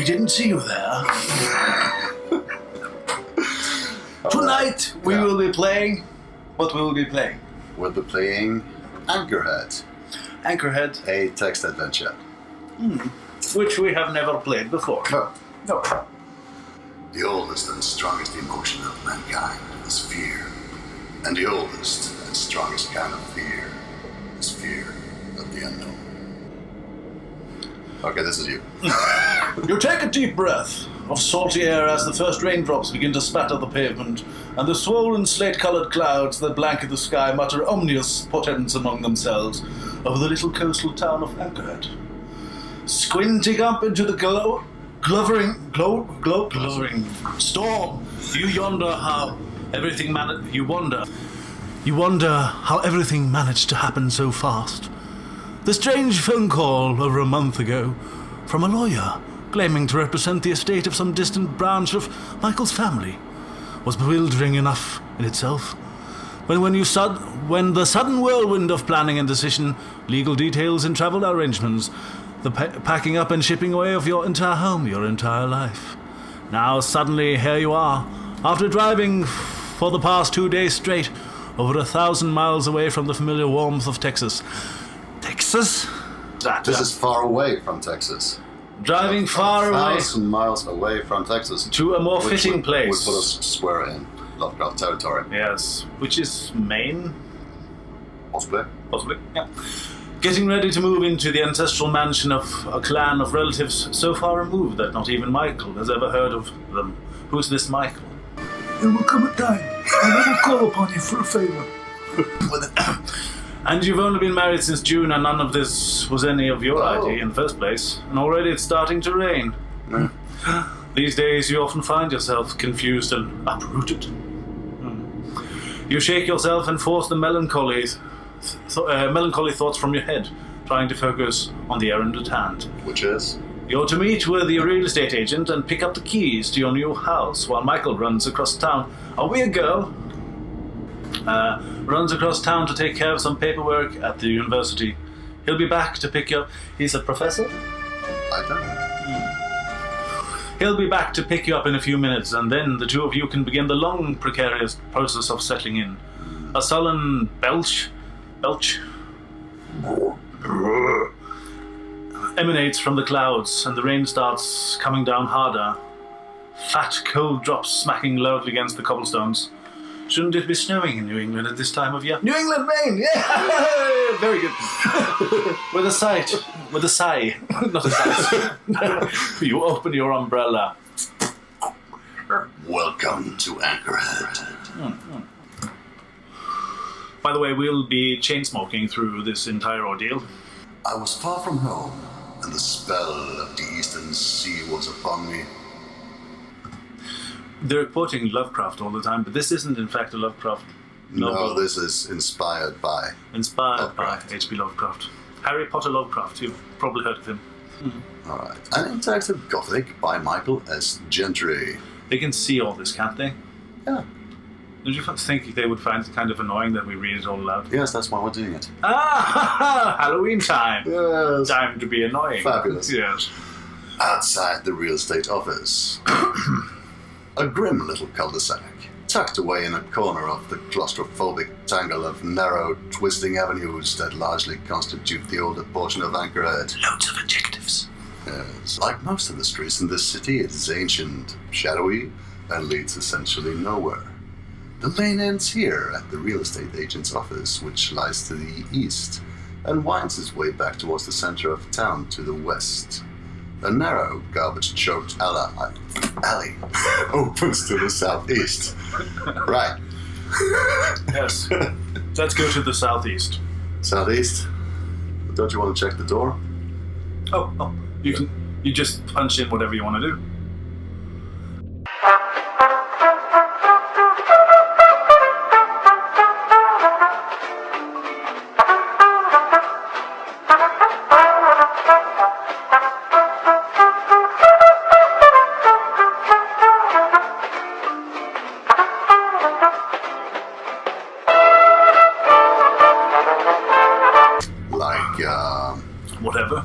We didn't see you there. Tonight we will be playing. What will we be playing? We'll be playing Anchorhead. Anchorhead. A text adventure. Which we have never played before. No. The oldest and strongest emotion of mankind is fear. And the oldest and strongest kind of fear is fear of the unknown. Okay, this is you. You take a deep breath of salty air as the first raindrops begin to spatter the pavement, and the swollen slate-colored clouds that blanket the sky mutter ominous portents among themselves over the little coastal town of Anchorhead. Squinting up into the glowering storm, you wonder how everything managed to happen so fast. The strange phone call over a month ago from a lawyer claiming to represent the estate of some distant branch of Michael's family was bewildering enough in itself. When the sudden whirlwind of planning and decision, legal details and travel arrangements, the packing up and shipping away of your entire home, your entire life. Now suddenly here you are, after driving for the past 2 days straight, over 1,000 miles away from the familiar warmth of Texas. Texas? This is far away from Texas. Driving far away. 1,000 miles away from Texas. To a more fitting place. Would put us square in Lovecraft territory. Yes, which is Maine? Possibly, yeah. Getting ready to move into the ancestral mansion of a clan of relatives so far removed that not even Michael has ever heard of them. Who's this Michael? There will come a time I will call upon you for a favor. And you've only been married since June, and none of this was any of your idea in the first place. And already it's starting to rain. These days you often find yourself confused and uprooted. You shake yourself and force the melancholy thoughts from your head, trying to focus on the errand at hand. Which is? You're to meet with the real estate agent and pick up the keys to your new house while Michael runs across town. A weird girl runs across town to take care of some paperwork at the university. He'll be back to pick you up. He's a professor? I don't know. He'll be back to pick you up in a few minutes, and then the two of you can begin the long, precarious process of settling in. A sullen belch emanates from the clouds, and the rain starts coming down harder. Fat, cold drops smacking loudly against the cobblestones. Shouldn't it be snowing in New England at this time of year? New England, Maine, yeah! Very good. With a sigh. Not a sigh. You open your umbrella. Welcome to Anchorhead. By the way, we'll be chain-smoking through this entire ordeal. I was far from home, and the spell of the eastern sea was upon me. They're quoting Lovecraft all the time, but this isn't in fact a Lovecraft novel. No, this is inspired by Lovecraft. H.P. Lovecraft. Harry Potter Lovecraft, you've probably heard of him. Alright. An interactive gothic by Michael S. Gentry. They can see all this, can't they? Yeah. Don't you think they would find it kind of annoying that we read it all aloud? Yes, that's why we're doing it. Halloween time! Yes. Time to be annoying. Fabulous. Yes. Outside the real estate office. A grim little cul-de-sac, tucked away in a corner of the claustrophobic tangle of narrow, twisting avenues that largely constitute the older portion of Anchorhead. Loads of adjectives. Yes. Like most of the streets in this city, it is ancient, shadowy, and leads essentially nowhere. The main ends here at the real estate agent's office, which lies to the east, and winds its way back towards the center of town to the west. A narrow, garbage-choked alley opens to the southeast. Right. Yes. Let's go to the southeast. Southeast? Don't you want to check the door? Oh. You just punch in whatever you want to do. Whatever.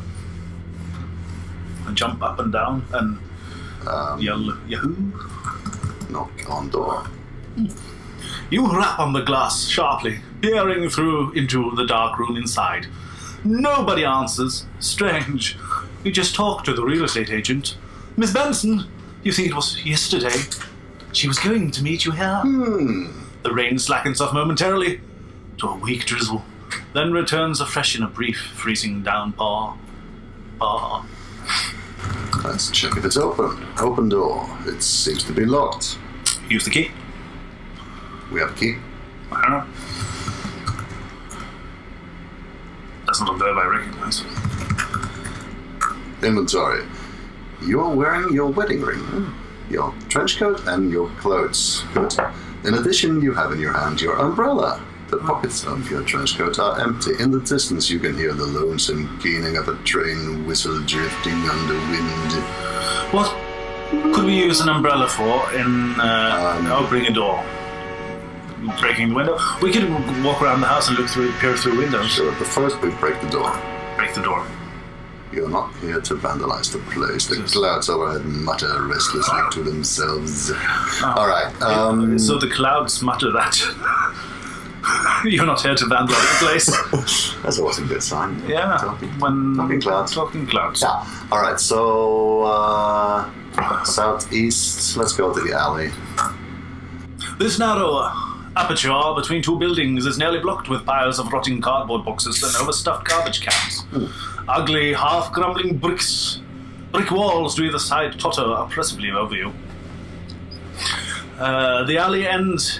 And jump up and down and yell Yahoo! Knock on door. You rap on the glass sharply, peering through into the dark room inside. Nobody answers. Strange. You just talk to the real estate agent. Miss Benson, you think it was yesterday? She was going to meet you here. The rain slackens off momentarily to a weak drizzle, then returns afresh in a brief, freezing downpour. Let's check if it's open. Open door. It seems to be locked. Use the key. We have a key. That's not a verb I recognize. Inventory. You're wearing your wedding ring, your trench coat, and your clothes. Good. In addition, you have in your hand your umbrella. The pockets of your trench coat are empty. In the distance, you can hear the lonesome keening of a train whistle drifting on the wind. What could we use an umbrella for in opening a door? Breaking the window? We could walk around the house and peer through windows. So, but first we break the door. Break the door. You're not here to vandalize the place. The clouds overhead mutter restlessly to themselves. All right. So the clouds mutter that. You're not here to vandalize the place. That's always a good sign. Yeah. Talking clouds. Talking clouds. Yeah. All right. So southeast. Let's go to the alley. This narrow aperture between two buildings is nearly blocked with piles of rotting cardboard boxes and overstuffed garbage cans. Ugly, half-crumbling brick walls to either side totter oppressively over you. The alley ends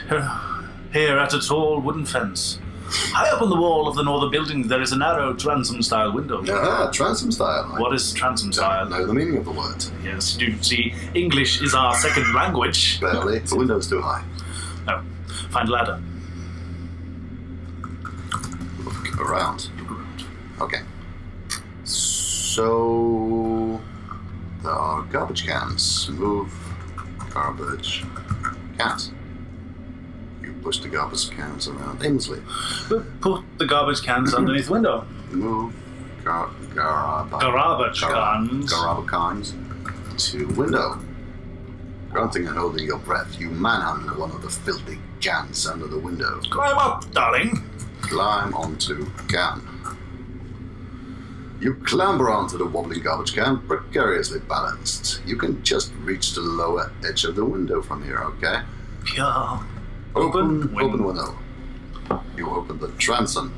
here at a tall wooden fence. High up on the wall of the northern building there is a narrow transom-style window. Transom style. What is transom style? Know the meaning of the word. Yes, you see, English is our second language. Barely. The window's too high. No. Find a ladder. Look around. Okay. So there are garbage cans. Move garbage cans. You push the garbage cans around aimlessly. Put the garbage cans underneath the window. Move garbage cans to window. Grunting and holding your breath, you manhandle one of the filthy cans under the window. Climb up, darling. Climb onto can. You clamber onto the wobbling garbage can, precariously balanced. You can just reach the lower edge of the window from here, okay? Pure. Open window. You open the transom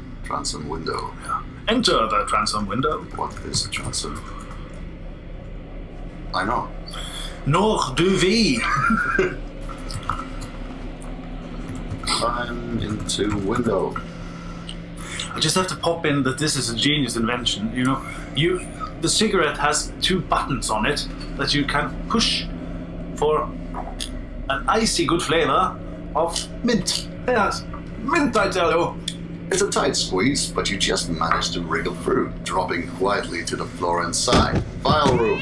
window. Yeah. Enter the transom window. What is transom? I know. Nor do we. Climb into window. I just have to pop in that this is a genius invention. You know, the cigarette has two buttons on it that you can push for an icy good flavor of mint. Yes, mint, I tell you. It's a tight squeeze, but you just manage to wriggle through, dropping quietly to the floor inside. File room.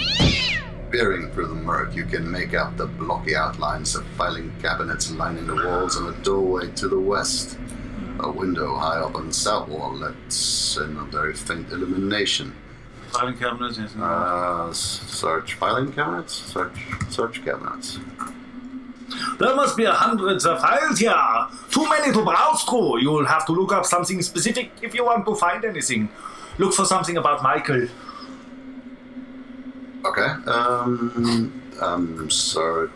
Peering through the murk, you can make out the blocky outlines of filing cabinets lining the walls and a doorway to the west. A window high up on the south wall lets in a very faint illumination. Filing cabinets, yes. Search filing cabinets? Search cabinets. There must be hundreds of files here. Too many to browse through. You'll have to look up something specific if you want to find anything. Look for something about Michael. Okay. Search.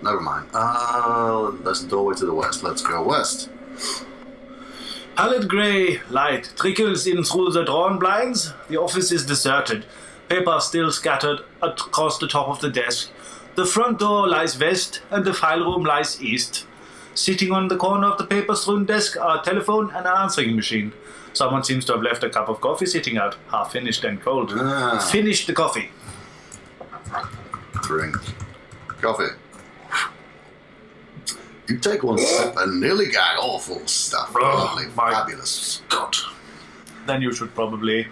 Never mind. There's a doorway to the west. Let's go west. Pallid grey light trickles in through the drawn blinds. The office is deserted. Paper still scattered across the top of the desk. The front door lies west and the file room lies east. Sitting on the corner of the paper-strewn desk are a telephone and an answering machine. Someone seems to have left a cup of coffee sitting out, half finished and cold. Finish the coffee. Drink coffee. You take one sip and nearly gag. Awful stuff. Lovely, fabulous. God. Then you should probably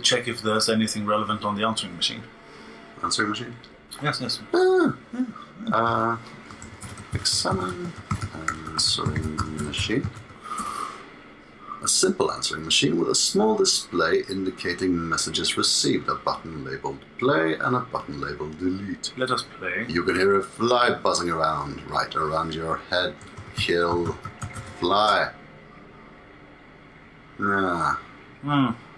check if there's anything relevant on the answering machine. Answering machine? Yes. Examine answering machine. A simple answering machine with a small display indicating messages received, a button labeled play and a button labeled delete. Let us play. You can hear a fly buzzing around, right around your head. Kill fly. Ah.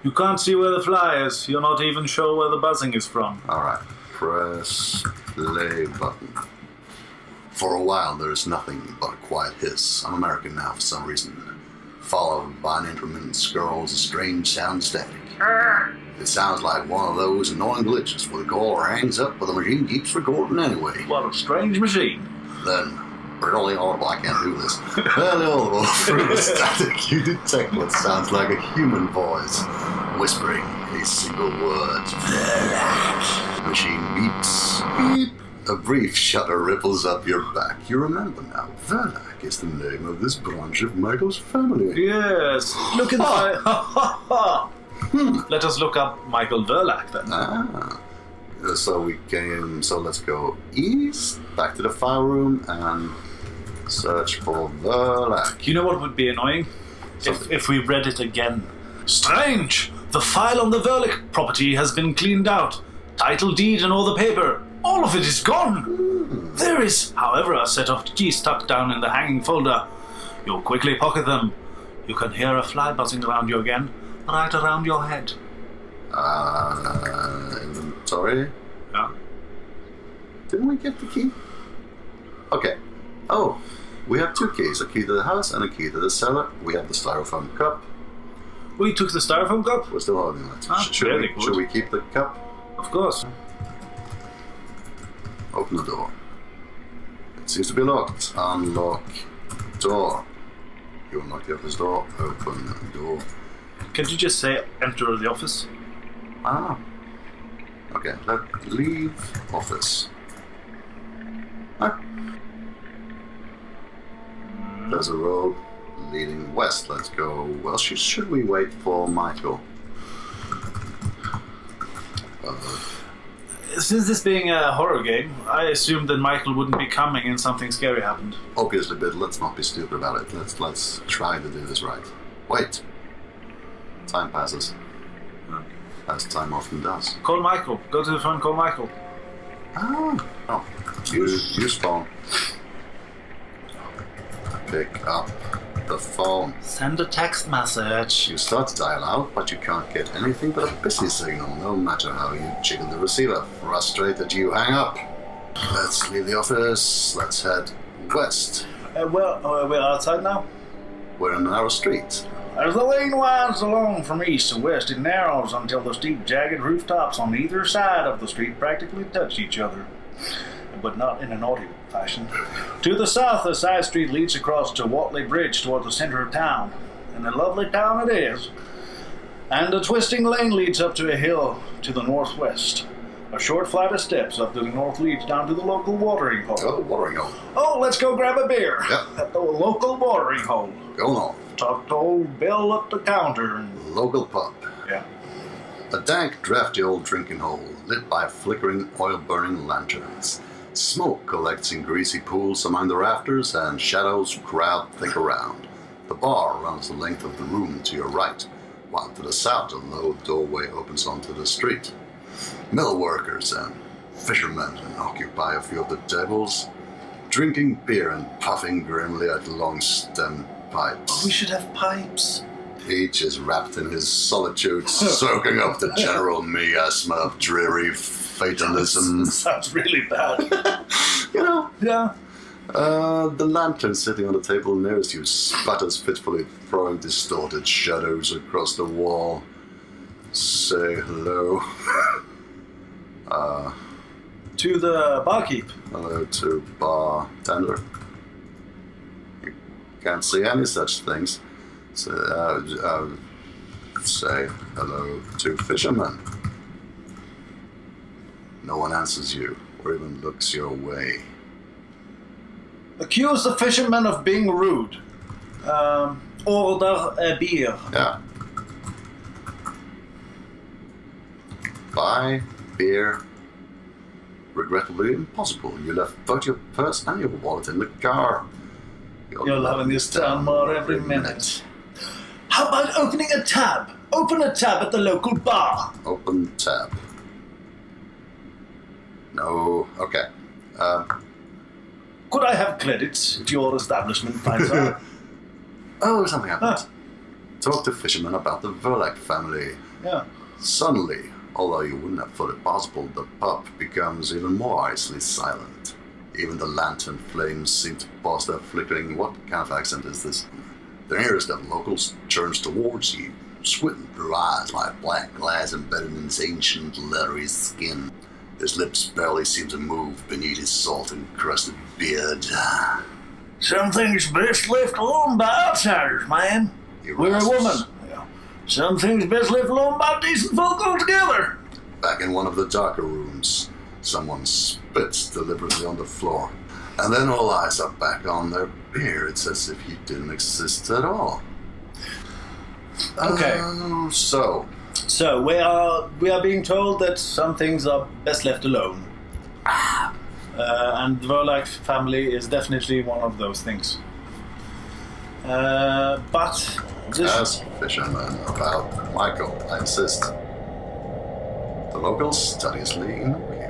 You can't see where the fly is. You're not even sure where the buzzing is from. Alright, press play button. For a while there is nothing but a quiet hiss. I'm American now for some reason. Followed by an intermittent scrolls, a strange sound static. It sounds like one of those annoying glitches where the caller hangs up but the machine keeps recording anyway. What a strange machine. Then, barely audible, I can't do this. Barely audible through the static, you detect what sounds like a human voice, whispering a single word. The machine beeps. Beep. A brief shudder ripples up your back. You remember now, Verlac is the name of this branch of Michael's family. Yes. Look in the... Let us look up Michael Verlac then. So let's go east, back to the file room, and search for Verlac. You know what would be annoying? If we read it again. Strange! The file on the Verlac property has been cleaned out. Title deed and all the paper. All of it is gone. There is, however, a set of keys tucked down in the hanging folder. You'll quickly pocket them. You can hear a fly buzzing around you again, right around your head. Inventory? Yeah? Didn't we get the key? Okay. Oh, we have two keys. A key to the house and a key to the cellar. We have the styrofoam cup. We took the styrofoam cup? We're still holding it. Very good. Should we keep the cup? Of course. Open the door. It seems to be locked. Unlock door. You unlock the office door. Open door. Can't you just say enter the office? I don't know. Okay, leave office. Ah. There's a road leading west. Let's go. Well, should we wait for Michael? Since this being a horror game, I assumed that Michael wouldn't be coming and something scary happened. Obviously, but let's not be stupid about it. Let's try to do this right. Wait. Time passes. As time often does. Call Michael. Go to the front, call Michael. Oh. Use phone. Pick up the phone. Send a text message. You start to dial out, but you can't get anything but a busy signal, no matter how you jiggle the receiver. Frustrated, you hang up. Let's leave the office. Let's head west. We're outside now? We're in a narrow street. As the lane winds along from east to west, it narrows until the steep, jagged rooftops on either side of the street practically touch each other, but not in an audible fashion. To the south, the side street leads across to Watley Bridge toward the center of town, and a lovely town it is. And a twisting lane leads up to a hill to the northwest. A short flight of steps up to the north leads down to the local watering hole. Oh, watering hole. Oh, let's go grab a beer. Yep. At the local watering hole. Going on. Talk to old Bill at the counter. Local pub. Yeah. A dank, drafty old drinking hole, lit by flickering, oil-burning lanterns. Smoke collects in greasy pools among the rafters, and shadows crowd thick around. The bar runs the length of the room to your right, while to the south a low doorway opens onto the street. Mill workers and fishermen occupy a few of the tables, drinking beer and puffing grimly at long-stemmed pipes. We should have pipes. Each is wrapped in his solitude, soaking up the general miasma of dreary fatalism. Sounds really bad. You know? Yeah. The lantern sitting on the table nearest you sputters fitfully, throwing distorted shadows across the wall. Say hello. To the barkeep. Hello to bartender. You can't see any such things. So, say hello to fisherman. No one answers you or even looks your way. Accuse the fisherman of being rude. Order a beer. Yeah. Buy beer. Regrettably impossible. You left both your purse and your wallet in the car. You're loving this town more every minute. How about opening a tab? Open a tab at the local bar. Open tab. No. Okay. Could I have credits to your establishment, fine sir? Oh, something happened. Talk to fishermen about the Verlac family. Yeah. Suddenly, although you wouldn't have thought it possible, the pub becomes even more icily silent. Even the lantern flames seem to pause their flickering. What kind of accent is this? The nearest of locals turns towards you, squinting through eyes like black glass embedded in his ancient leathery skin. His lips barely seem to move beneath his salt-encrusted beard. Some things best left alone by outsiders, man. We're a woman. Yeah. Some things best left alone by decent folk altogether. Back in one of the darker rooms, someone spits deliberately on the floor. And then all eyes are back on their beards as if you didn't exist at all. Okay. So we are being told that some things are best left alone. And the Verlac family is definitely one of those things. But as fishermen about Michael, I insist. The locals studiously ignore you.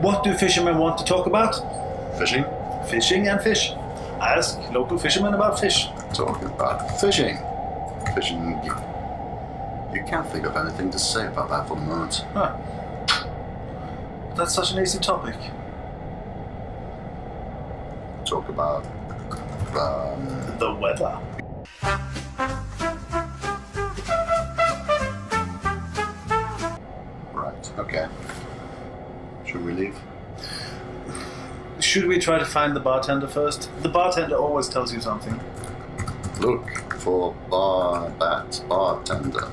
What do fishermen want to talk about? Fishing? Fishing and fish. Ask local fishermen about fish. Talking about fishing. Fishing. You can't think of anything to say about that for the moment. Huh. That's such an easy topic. Talk about the weather. Right. Okay. Should we leave? Should we try to find the bartender first? The bartender always tells you something. Look for bartender.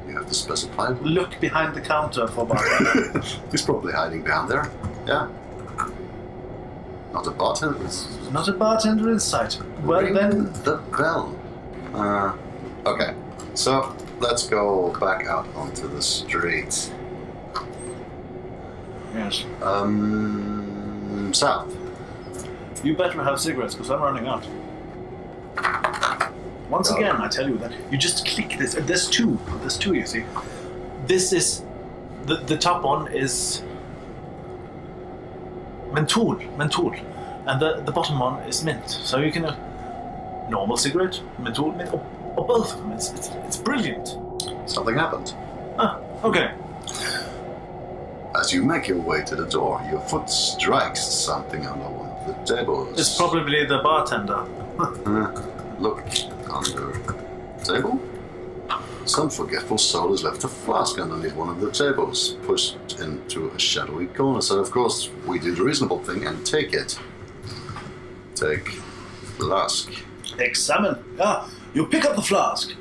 You have to specify. Look behind the counter for bartender. He's probably hiding behind there. Yeah. Not a bartender. Not a bartender in sight. Well Ring then, the bell. Okay. So let's go back out onto the street. yes. South. You better have cigarettes because I'm running out. Once again, I tell you that you just click this. There's two. You see. This is the top one is menthol, and the bottom one is mint. So you can normal cigarette, menthol, mint, or both of them. It's brilliant. Something happened. Okay. As you make your way to the door, your foot strikes something under one of the tables. It's probably the bartender. Look under the table. Some forgetful soul has left a flask underneath one of the tables, pushed into a shadowy corner. So, of course, we do the reasonable thing and take it. Take flask. Examine. You pick up the flask.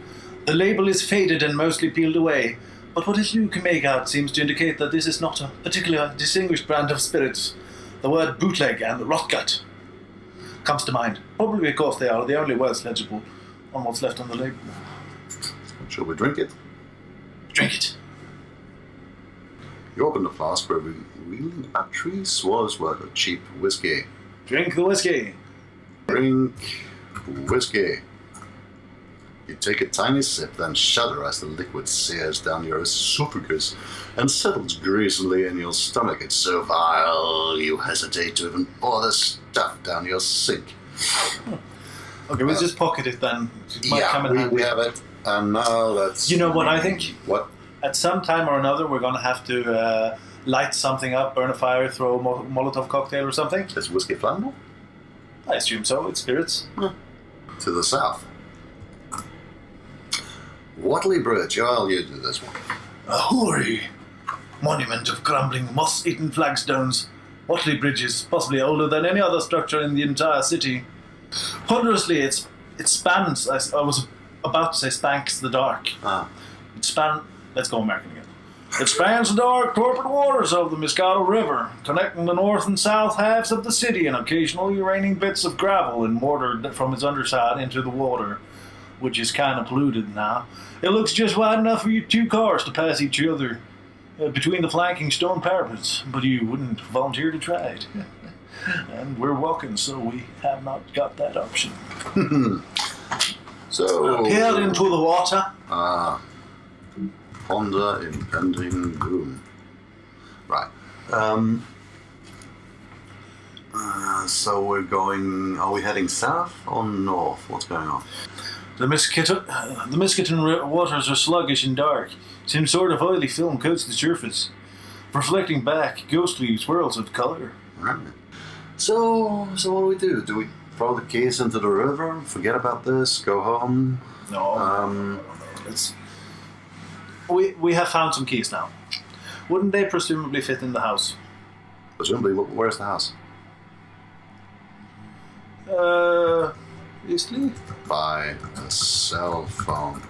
The label is faded and mostly peeled away, but what you can make out seems to indicate that this is not a particular distinguished brand of spirits. The word bootleg and rotgut comes to mind, probably because they are the only words legible on what's left on the label. Shall we drink it? Drink it. You open the flask, revealing about 3 swallows worth of cheap whiskey. Drink the whiskey. Drink whiskey. You take a tiny sip, then shudder as the liquid sears down your esophagus and settles greasily in your stomach. It's so vile, you hesitate to even pour the stuff down your sink. Okay, we'll just pocket it then. It might come in handy. We have it. And now let's... You know what I think? What? At some time or another, we're going to have to light something up, burn a fire, throw a Molotov cocktail or something. Is whiskey flammable? I assume so. It's spirits. To the south. Watley Bridge. I'll you do this one. A hoary monument of crumbling, moss-eaten flagstones. Watley Bridge is possibly older than any other structure in the entire city. Ponderously, it spans. I was about to say spanks the dark. Let's go American again. It spans the dark, torpid waters of the Moscato River, connecting the north and south halves of the city, and occasionally raining bits of gravel and mortar from its underside into the water, which is kind of polluted now. It looks just wide enough for you 2 cars to pass each other between the flanking stone parapets, but you wouldn't volunteer to try it. And we're walking, so we have not got that option. So, Peer into the water. ponder impending doom. Right. So we're going. Are we heading south or north? What's going on? The Miskiton waters are sluggish and dark. Some sort of oily film coats the surface, reflecting back ghostly swirls of colour. Right. So what do? Do we throw the keys into the river? Forget about this? Go home? No. We have found some keys now. Wouldn't they presumably fit in the house? Presumably, where's the house? Eastleigh? By a cell phone.